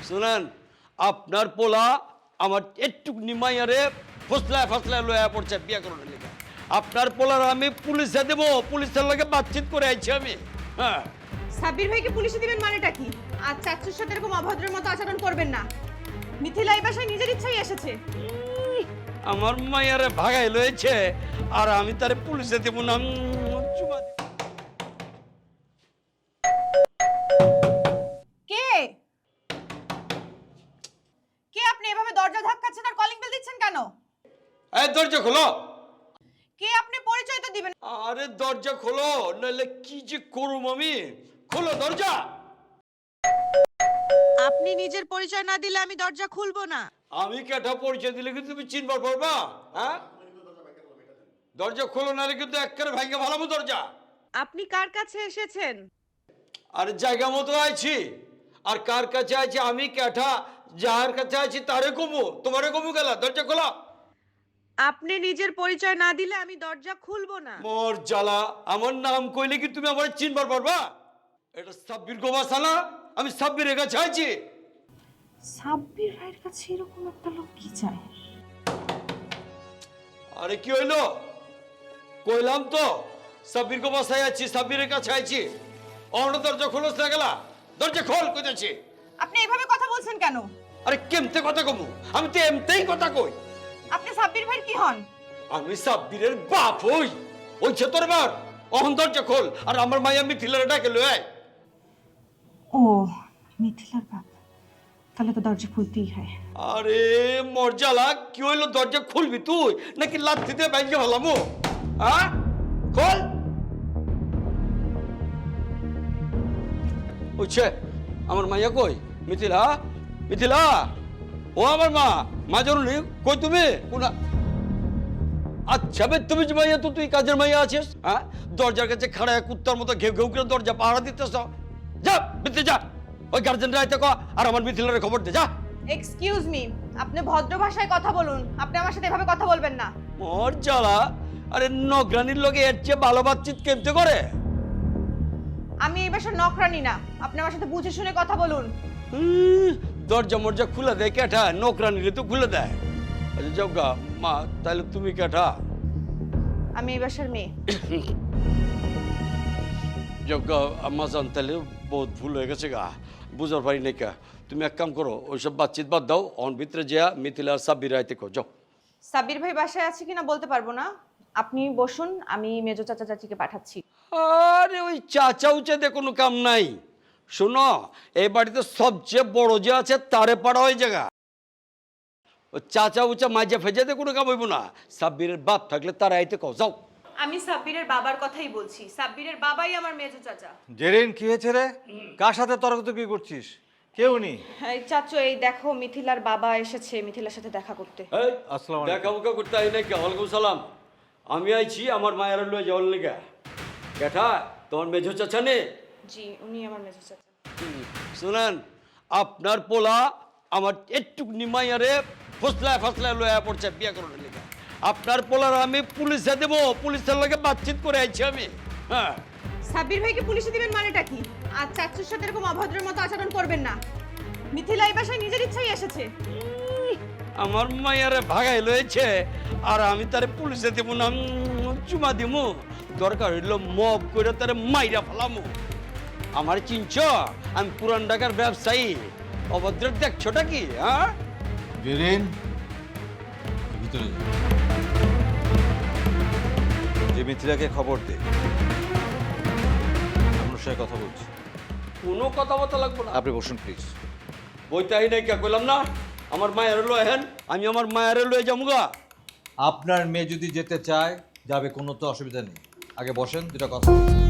শুনেন, আপনার পোলা আমার একটু নিমাইয়ারে ফসলায় লয়া পড়ছে বিয়ে করার লেগে। আপনার পোলার আমি পুলিশে দেবো, পুলিশের লগে বাতচিত করে আইছি আমি। হ্যাঁ, সাব্বির ভাইকে পুলিশে দিবেন মানেটা কি? আর চাচুর সাথে এরকম অভদ্রের মতো আচরণ করবেন না। মিথিলা এই বাসায় নিজের ইচ্ছাই এসেছে। আমার মাইয়ারে ভাগাই লয়েছে আর আমি তারে পুলিশে দেবো না। চুমা দিব। কে কে আপনি এভাবে দরজা ধাক্কাচ্ছেন আর কলিং বেল দিচ্ছেন কেন? এই দরজা খোলো। কে আপনি? পরিচয় তো দিবেন। আরে দরজা খোলো, নাহলে কি যে করুম আমি। খোলো দরজা। আপনি নিজের পরিচয় না দিলে আমি দরজা খুলবো না। আমি কেটা পরিচয় দিলে কিন্তু তুমি চিনবার পারবা? হ্যাঁ, দরজা খোলো, নাহলে কিন্তু একেবারে ভেঙে ভালাবো দরজা। আপনি কার কাছে এসেছেন? আর জায়গা মতো আছি, আর কার কাছে আছি আমি কেটা, যার কাছে আছি তারে কমু, তোমারে কমু গেলা। দরজা খোলা। আপনি নিজের পরিচয় না দিলে আমি দরজা খুলবো না। মোর জ্বালা, আমার নাম কইলে কি তুমি আমার চিনবার পারবা? এটা সাব্বির গোবাসালা, আমি সাব্বিরের কাছে আছি। সাব্বির ভাইয়ের কাছে এরকম একটা লোক কি চায়? আরে কি হইলো? কইলাম তো সাব্বির গোবাসায় আছি, সাব্বিরের কাছে আছি। অন্য দরজা খোলস না গেলা। দরজা খোল কইতেছি। আপনি এইভাবে কথা বলছেন কেন? আরে কেমতে কথা কমু? আমি তো এমতেই কথা কই। আপনি সাব্বির ভাইয়ের কি হন? আমি সাব্বিরের বাপ হই। ওই তোর বার অহন দরজা খোল, আর আমার মাইয়া মিথিলার ডাকে লই আয়। ও, মিথিলার বাপ। তাহলে তো দরজা খুলতেই হয়। আরে মরজালা, কি হইলো? দরজা খুলবি তুই নাকি লাথি দিয়ে ভাঙকে ফেলামু? হ্যাঁ, খোল। ওইছে আমার মাইয়া কই? মিথিলা, মিথিলা, ও আমার মা জরুরি কই তুমি? কোনা? আচ্ছা বে, তুমি যে মাইয়া, তো তুই কাজের মাইয়া আছিস? হ্যাঁ, দরজার কাছে খাড়ায় কুত্তার মতো ঘেউ ঘেউ করে দরজা পাহারা দিতেছ। যা ভিতরে যা, ওই গার্জেন রাইতে ক আর আমার মিথিলার খবর দে। যা। এক্সকিউজ মি, আপনি ভদ্র ভাষায় কথা বলুন। আপনি আমার সাথে এভাবে কথা বলবেন না। মোর জ্বালা, আরে নগরানির লগে এর চেয়ে ভালো বাতচিত কেমতে করে? আমি এই বাসার নকরানি না। আপনি আমার সাথে বুঝে শুনে কথা বলুন। দরজা মরজা খুলে দেয় কেঠা? নকরানিরে তো খুলে দেয়। আচ্ছা যাও গা মা, তাহলে তুমি কেঠা? আমি এই বাসার মেয়ে। যাও গা আম্মা জান, তাহলে বহুত ভুল হয়ে গেছে গা, বুঝার পারি নাই কা। তুমি এক কাম করো, ওইসব বাতচিত বাদ দাও, অন ভিতরে যা মিথিলা আর সাব্বির আইতে কো। যাও। সাব্বির ভাই বাসায় আছে কিনা বলতে পারবো না। আপনি বসুন, আমি মেজো চাচা চাচিকে পাঠাচ্ছি। আরে ওই চাচা উচাতে কোনো কাম নাই। শোনো, এই বাড়িতে সবচেয়ে বড় যে আছে তারে পাড়া হয়ে জায়গা। ও চাচা উচা মাঝে ফেজাতে কোনো কাম হইব না। সাব্বিরের বাপ থাকলে তারা আইতে কও। যাও। আমি সাব্বিরের বাবার কথাই বলছি। সাব্বিরের বাবাই আমার মেজো চাচা। জেরিন, কি হয়েছে রে? কার সাথে তর্কাতর্কি করছিস? কেউ নি। এই চাচু, এই দেখো মিথিলার বাবা এসেছে মিথিলার সাথে দেখা করতে। এই আসসালামু আলাইকুম। দেখা মুখা করতে আই নাকি? ওয়ালাইকুম সালাম। আমি আইছি আমার মায়ের লয়ে যাওয়ার লেগে। কেঠা তোমার মেঝো চাচা নে? জি, উনি আমার মেজো চাচা। শুনেন, আপনার পোলা আমার একটু নিমাইয়ারে ফসলায় লয়া পড়ছে বিয়ে করার লেগে। আপনার পোলার আমি পুলিশে দেবো, পুলিশের লগে বাতচিত করে আইছি আমি। হ্যাঁ, সাব্বির ভাইকে পুলিশে দিবেন মানেটা কি? আর চাচুর সাথে এরকম অভদ্রের মতো আচরণ করবেন না। মিথিলা এই বাসায় নিজের ইচ্ছাই এসেছে। আমার মাইয়ারে ভাগাই লয়েছে আর আমি তারে পুলিশে দেবো না। চুমা দিমু, দরকার হইল মব করে তারে মাইরা ফেলামু। আমার চিনছ? আমি পুরান ঢাকার ব্যবসায়ী। অভদ্রের দেখছোটা কি? হ্যাঁ, জেরিন, ভিতরে যা। যে মিথিলাকে খবর দে, আমার সাথে কথা বলছি। কোনো কথাবার্তা লাগবো না। আপনি বসুন প্লিজ। বইটাই নাই কে কইলাম না? আমার মায়ের লয়ে হেন, আমি আমার মায়ের লয়ে যামুগা। আপনার মেয়ে যদি যেতে চায় যাবে, কোনো তো অসুবিধা নেই। আগে বসেন, দুটা কথা বলছি।